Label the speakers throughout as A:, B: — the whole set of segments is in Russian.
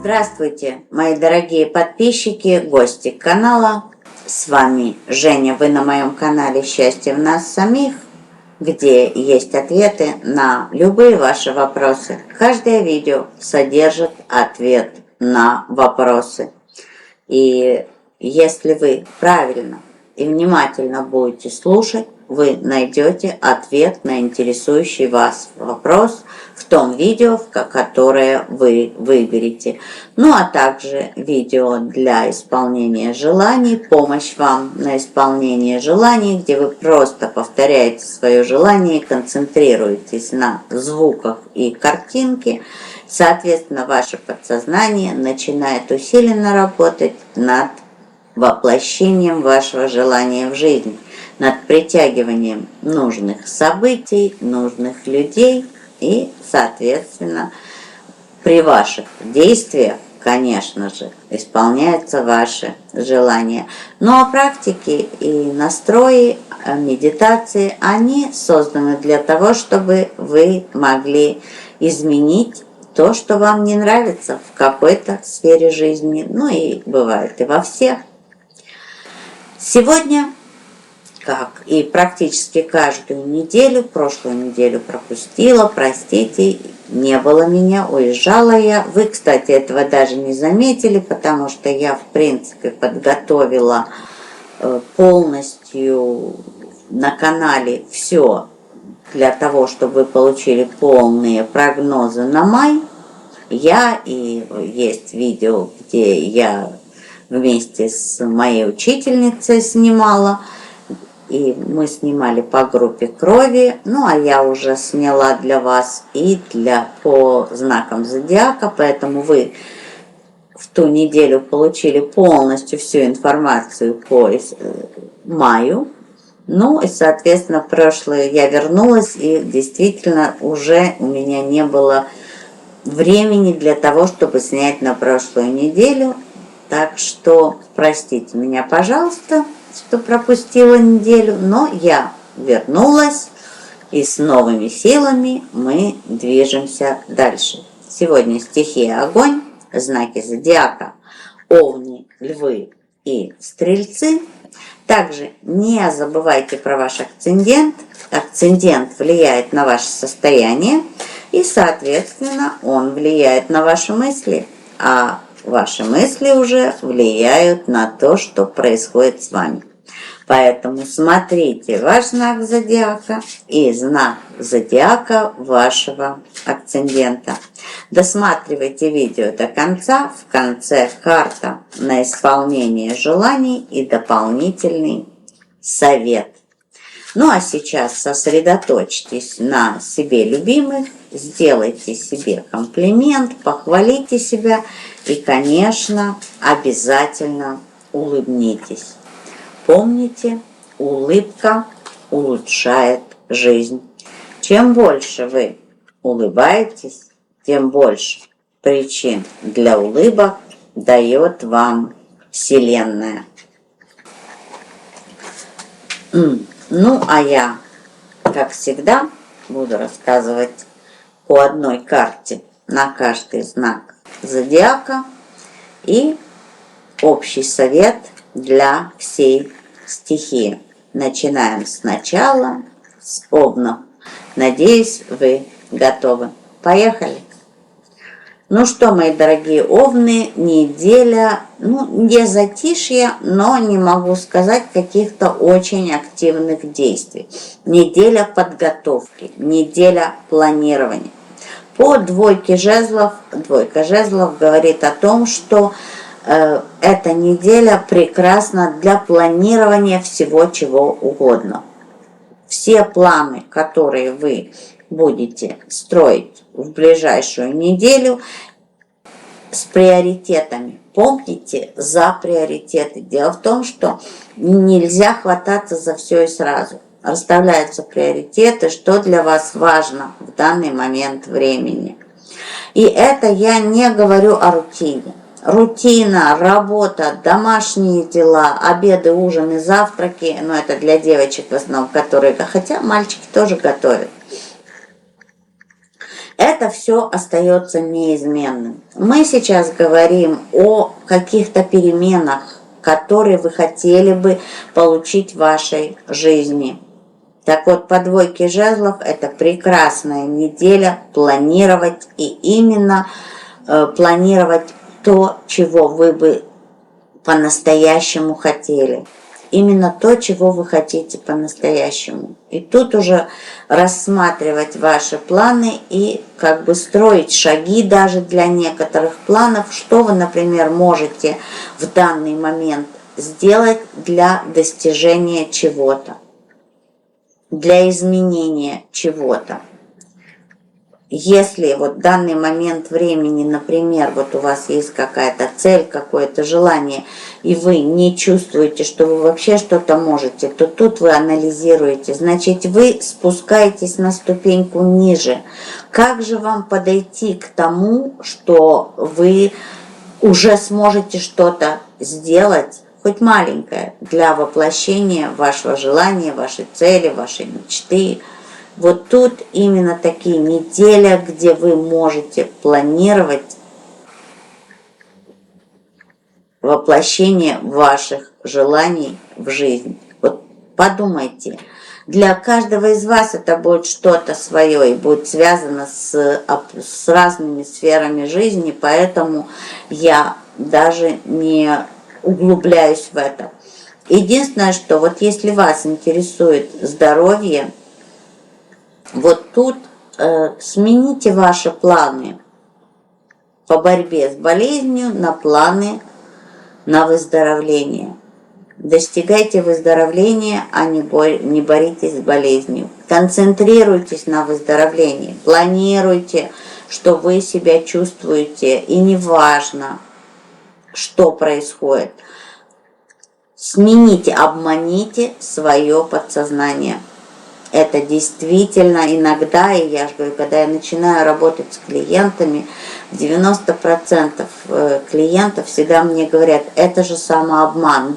A: Здравствуйте, мои дорогие подписчики, гости канала. С вами Женя. Вы на моем канале «Счастье в нас самих», где есть ответы на любые ваши вопросы. Каждое видео содержит ответ на вопросы. И если вы правильно и внимательно будете слушать, вы найдете ответ на интересующий вас вопрос в том видео, которое вы выберете. Ну а также видео для исполнения желаний, помощь вам на исполнение желаний, где вы просто повторяете свое желание и концентрируетесь на звуках и картинке. Соответственно, ваше подсознание начинает усиленно работать над воплощением вашего желания в жизнь, над притягиванием нужных событий, нужных людей и, соответственно, при ваших действиях, конечно же, исполняются ваши желания. Ну а практики и настрои, медитации, они созданы для того, чтобы вы могли изменить то, что вам не нравится в какой-то сфере жизни, ну и бывает и во всех. Сегодня, как и практически каждую неделю, прошлую неделю пропустила, простите, не было меня, уезжала я. Вы, кстати, этого даже не заметили, потому что я, в принципе, подготовила полностью на канале все для того, чтобы вы получили полные прогнозы на май. Есть видео, где я вместе с моей учительницей снимала, и мы снимали по группе крови, ну а я уже сняла для вас и по знакам зодиака, поэтому вы в ту неделю получили полностью всю информацию по маю. Ну и, соответственно, прошлое я вернулась, и действительно уже у меня не было времени для того, чтобы снять на прошлую неделю. Так что простите меня, пожалуйста, что пропустила неделю, но я вернулась, и с новыми силами мы движемся дальше. Сегодня стихия огонь, знаки зодиака Овны, Львы и Стрельцы. Также не забывайте про ваш акцендент. Акцендент влияет на ваше состояние, и, соответственно, он влияет на ваши мысли, а ваши мысли уже влияют на то, что происходит с вами. Поэтому смотрите ваш знак зодиака и знак зодиака вашего акцендента. Досматривайте видео до конца. В конце карта на исполнение желаний и дополнительный совет. Ну а сейчас сосредоточьтесь на себе любимых, сделайте себе комплимент, похвалите себя и, конечно, обязательно улыбнитесь. Помните, улыбка улучшает жизнь. Чем больше вы улыбаетесь, тем больше причин для улыбок дает вам Вселенная. Ну, а я, как всегда, буду рассказывать по одной карте на каждый знак зодиака и общий совет для всей стихии. Начинаем сначала с Овнов. Надеюсь, вы готовы. Поехали! Ну что, мои дорогие Овны, неделя, не затишье, но не могу сказать каких-то очень активных действий. Неделя подготовки, неделя планирования. По двойка жезлов говорит о том, что эта неделя прекрасна для планирования всего чего угодно. Все планы, которые вы будете строить в ближайшую неделю, с приоритетами. Помните, за приоритеты. Дело в том, что нельзя хвататься за все и сразу. Расставляются приоритеты, что для вас важно в данный момент времени. И это я не говорю о рутине. Рутина, работа, домашние дела, обеды, ужины, завтраки, но это для девочек в основном, которые, хотя мальчики тоже готовят. это все остается неизменным. Мы сейчас говорим о каких-то переменах, которые вы хотели бы получить в вашей жизни. Так вот, по двойке жезлов это прекрасная неделя планировать и именно планировать то, чего вы бы по-настоящему хотели. Именно то, чего вы хотите по-настоящему. И тут уже рассматривать ваши планы и как бы строить шаги даже для некоторых планов, что вы, например, можете в данный момент сделать для достижения чего-то, для изменения чего-то. Если вот в данный момент времени, например, вот у вас есть какая-то цель, какое-то желание, и вы не чувствуете, что вы вообще что-то можете, то тут вы анализируете. Значит, вы спускаетесь на ступеньку ниже. Как же вам подойти к тому, что вы уже сможете что-то сделать, хоть маленькое, для воплощения вашего желания, вашей цели, вашей мечты? Вот тут именно такие недели, где вы можете планировать воплощение ваших желаний в жизнь. Вот подумайте, для каждого из вас это будет что-то свое и будет связано с разными сферами жизни, поэтому я даже не углубляюсь в это. Единственное, что вот если вас интересует здоровье, вот тут смените ваши планы по борьбе с болезнью на планы на выздоровление. Достигайте выздоровления, а не боритесь с болезнью. Концентрируйтесь на выздоровлении, планируйте, что вы себя чувствуете, и неважно, что происходит. Смените, обманите свое подсознание. Это действительно иногда, и я же говорю, когда я начинаю работать с клиентами, 90% клиентов всегда мне говорят, это же самообман.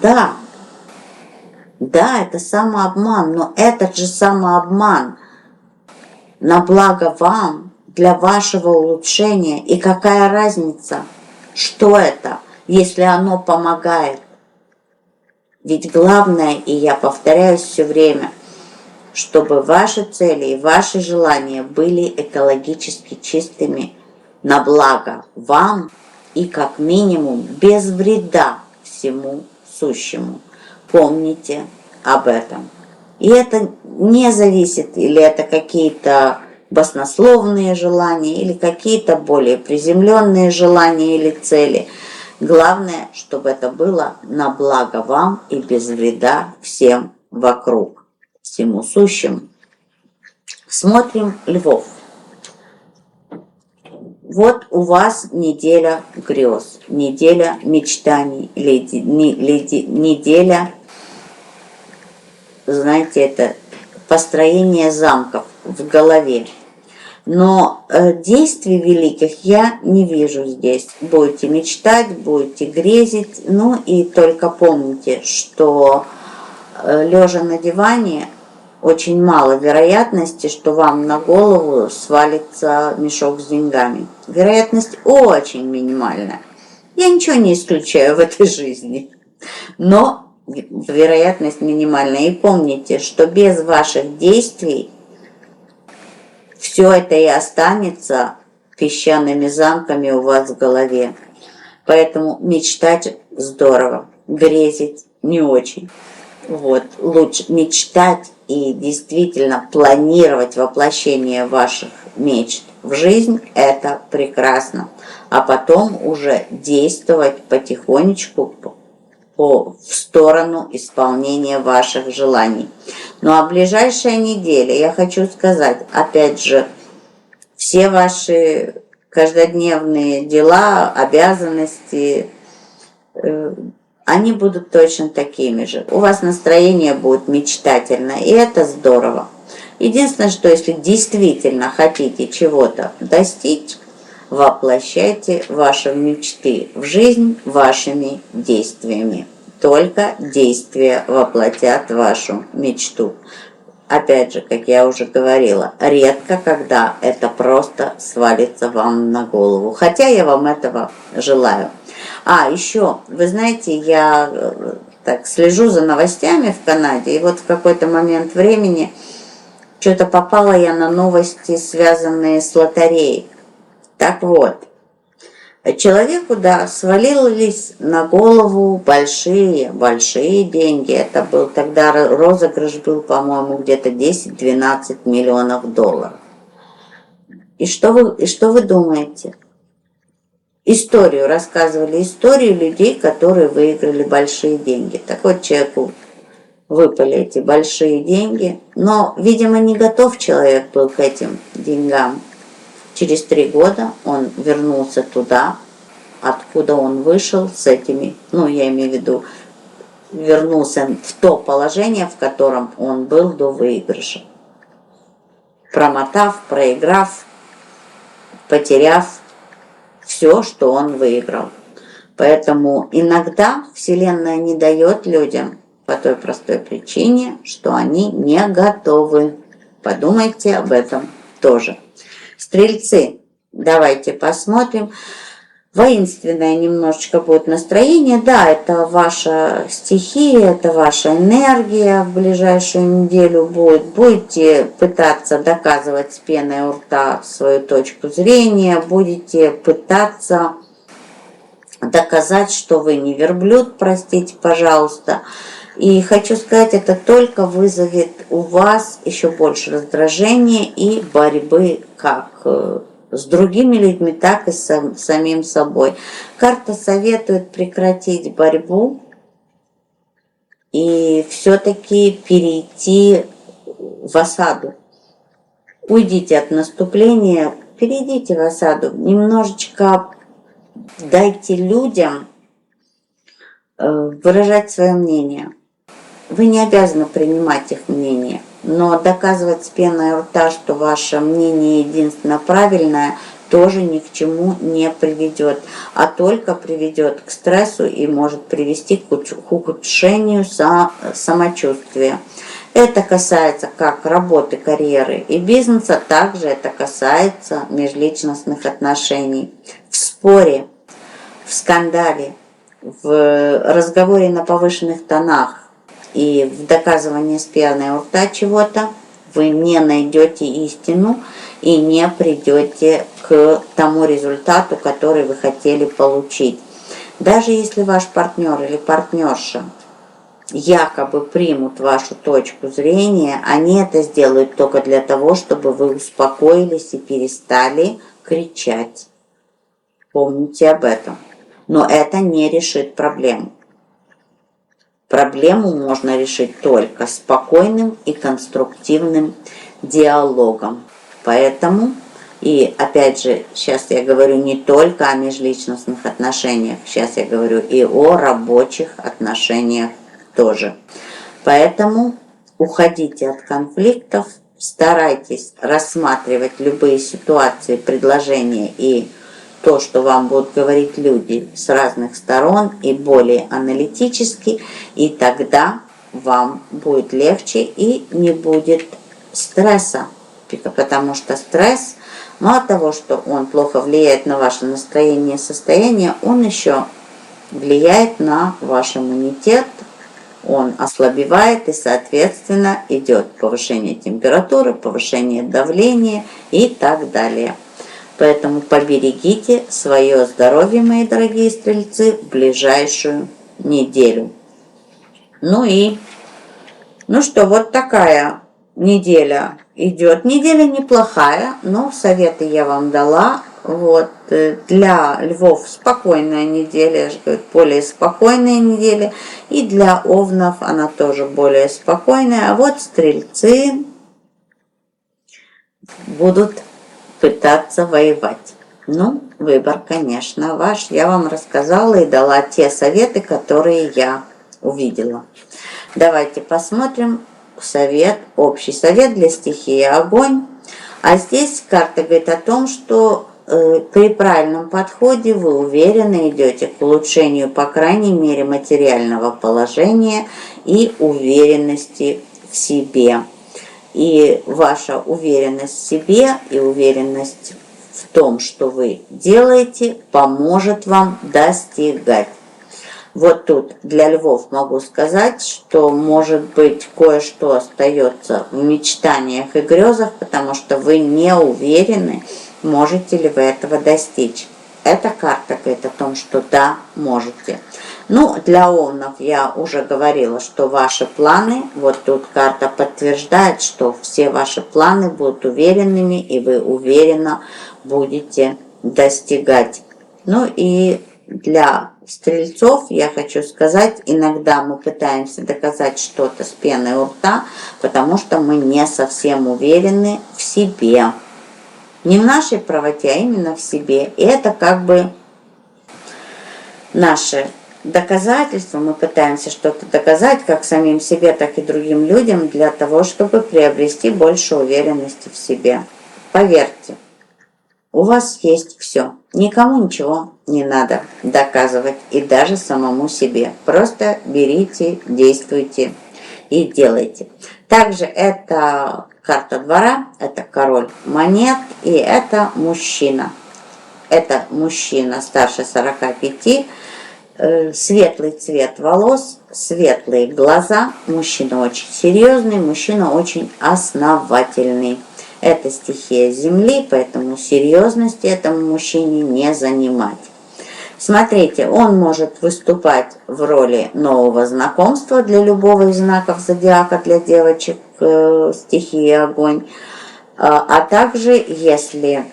A: Да, это самообман, но этот же самообман на благо вам, для вашего улучшения. И какая разница, что это, если оно помогает? Ведь главное, и я повторяюсь все время, чтобы ваши цели и ваши желания были экологически чистыми на благо вам и как минимум без вреда всему сущему. Помните об этом. И это не зависит, или это какие-то баснословные желания, или какие-то более приземленные желания или цели. Главное, чтобы это было на благо вам и без вреда всем вокруг. Всему сущему. Смотрим львов. Вот у вас неделя грез, неделя мечтаний, неделя, знаете, это построение замков в голове. Но действий великих я не вижу здесь. Будете мечтать, будете грезить, ну и только помните, что лежа на диване, очень мало вероятности, что вам на голову свалится мешок с деньгами. Вероятность очень минимальная. Я ничего не исключаю в этой жизни, но вероятность минимальная. И помните, что без ваших действий все это и останется песчаными замками у вас в голове. Поэтому мечтать здорово, грезить не очень. Вот, лучше мечтать и действительно планировать воплощение ваших мечт в жизнь, это прекрасно. А потом уже действовать потихонечку в сторону исполнения ваших желаний. Ну а ближайшая неделя, я хочу сказать, опять же, все ваши каждодневные дела, обязанности, они будут точно такими же. У вас настроение будет мечтательное, и это здорово. Единственное, что если действительно хотите чего-то достичь, воплощайте ваши мечты в жизнь вашими действиями. Только действия воплотят вашу мечту. опять же, как я уже говорила, редко, когда это просто свалится вам на голову. Хотя я вам этого желаю. Еще, вы знаете, я так слежу за новостями в Канаде, и вот в какой-то момент времени что-то попала я на новости, связанные с лотереей. Так вот, человеку, да, свалились на голову большие деньги. Это был тогда розыгрыш был, по-моему, где-то 10-12 миллионов долларов. И что вы думаете? Рассказывали историю людей, которые выиграли большие деньги. Так вот, человеку выпали эти большие деньги, но, видимо, не готов человек был к этим деньгам. Через 3 года он вернулся туда, откуда он вышел с этими, я имею в виду, вернулся в то положение, в котором он был до выигрыша. Промотав, проиграв, потеряв все, что он выиграл. Поэтому иногда Вселенная не дает людям по той простой причине, что они не готовы. Подумайте об этом тоже. Стрельцы, давайте посмотрим. Воинственное немножечко будет настроение. Да, это ваша стихия, это ваша энергия в ближайшую неделю будет. Будете пытаться доказывать с пеной у рта свою точку зрения, будете пытаться доказать, что вы не верблюд, простите, пожалуйста. И хочу сказать, это только вызовет у вас еще больше раздражения и борьбы как с другими людьми, так и с самим собой. Карта советует прекратить борьбу и все-таки перейти в осаду. Уйдите от наступления, перейдите в осаду. Немножечко дайте людям выражать свое мнение. Вы не обязаны принимать их мнение, но доказывать с пеной у рта, что ваше мнение единственно правильное, тоже ни к чему не приведет, а только приведет к стрессу и может привести к ухудшению самочувствия. Это касается как работы, карьеры и бизнеса, также это касается межличностных отношений. В споре, в скандале, в разговоре на повышенных тонах и в доказывании с пеной у рта чего-то вы не найдете истину и не придете к тому результату, который вы хотели получить. Даже если ваш партнер или партнерша якобы примут вашу точку зрения, они это сделают только для того, чтобы вы успокоились и перестали кричать. Помните об этом. Но это не решит проблему. Проблему можно решить только спокойным и конструктивным диалогом. Поэтому, и опять же, сейчас я говорю не только о межличностных отношениях, сейчас я говорю и о рабочих отношениях тоже. Поэтому уходите от конфликтов, старайтесь рассматривать любые ситуации, предложения и то, что вам будут говорить люди с разных сторон и более аналитически, и тогда вам будет легче и не будет стресса. Потому что стресс, мало того, что он плохо влияет на ваше настроение и состояние, он еще влияет на ваш иммунитет, он ослабевает и, соответственно, идет повышение температуры, повышение давления и так далее. Поэтому поберегите свое здоровье, мои дорогие стрельцы, в ближайшую неделю. Ну что, вот такая неделя идет. Неделя неплохая, но советы я вам дала. Вот, для львов спокойная неделя, я же говорю, более спокойная неделя. И для овнов она тоже более спокойная. А вот стрельцы будут пытаться воевать. Выбор, конечно, ваш. Я вам рассказала и дала те советы, которые я увидела. Давайте посмотрим общий совет для стихии огонь. А здесь карта говорит о том, что при правильном подходе вы уверенно идете к улучшению, по крайней мере, материального положения и уверенности в себе. И ваша уверенность в себе и уверенность в том, что вы делаете, поможет вам достигать. Вот тут для львов могу сказать, что, может быть, кое-что остается в мечтаниях и грезах, потому что вы не уверены, можете ли вы этого достичь. Эта карта говорит о том, что да, можете. Ну, для овнов я уже говорила, что ваши планы, вот тут карта подтверждает, что все ваши планы будут уверенными, и вы уверенно будете достигать. Ну и для стрельцов я хочу сказать, иногда мы пытаемся доказать что-то с пеной у рта, потому что мы не совсем уверены в себе. Не в нашей правоте, а именно в себе. И это как бы наше доказательство. Мы пытаемся что-то доказать как самим себе, так и другим людям для того, чтобы приобрести больше уверенности в себе. Поверьте, у вас есть все. Никому ничего не надо доказывать, и даже самому себе. Просто берите, действуйте и делайте. Также это карта двора, это король монет, и это мужчина. Это мужчина старше 45, светлый цвет волос, светлые глаза. Мужчина очень серьезный, мужчина очень основательный. Это стихия Земли, поэтому серьезности этому мужчине не занимать. Смотрите, он может выступать в роли нового знакомства для любого из знаков зодиака, для девочек стихии огонь. А также, если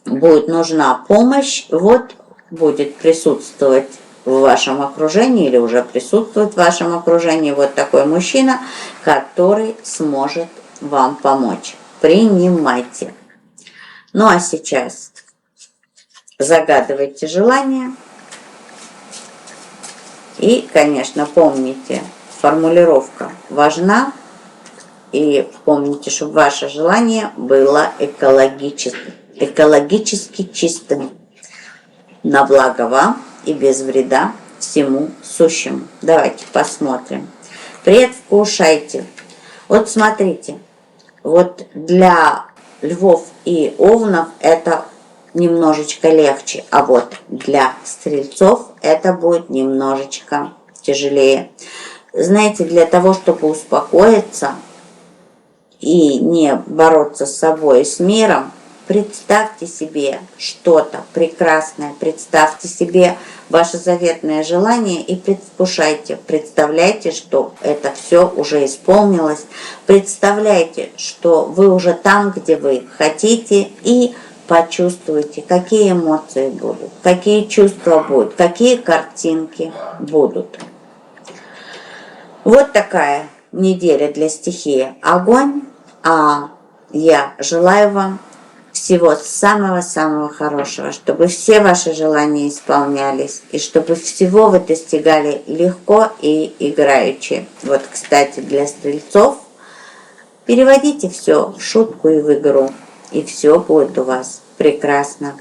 A: будет нужна помощь, вот будет присутствовать в вашем окружении или уже присутствует в вашем окружении вот такой мужчина, который сможет вам помочь. Принимайте. Ну а сейчас загадывайте желание. И, конечно, помните, формулировка важна. И помните, чтобы ваше желание было экологически чистым. На благо вам и без вреда всему сущему. Давайте посмотрим. Предвкушайте. Вот смотрите. Вот для львов и овнов это немножечко легче, а вот для стрельцов это будет немножечко тяжелее. Знаете, для того, чтобы успокоиться и не бороться с собой и с миром, представьте себе что-то прекрасное, представьте себе ваше заветное желание и предвкушайте. Представляйте, что это все уже исполнилось. Представляйте, что вы уже там, где вы хотите, и почувствуйте, какие эмоции будут, какие чувства будут, какие картинки будут. Вот такая неделя для стихии огонь. А я желаю вам всего самого-самого хорошего, чтобы все ваши желания исполнялись, и чтобы всего вы достигали легко и играючи. Вот, кстати, для стрельцов переводите все в шутку и в игру, и все будет у вас прекрасно.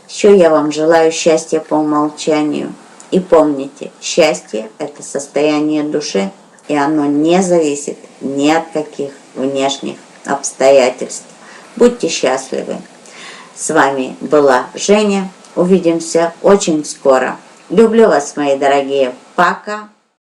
A: Еще я вам желаю счастья по умолчанию. И помните, счастье – это состояние души, и оно не зависит ни от каких внешних обстоятельств. Будьте счастливы. С вами была Женя. Увидимся очень скоро. Люблю вас, мои дорогие. Пока.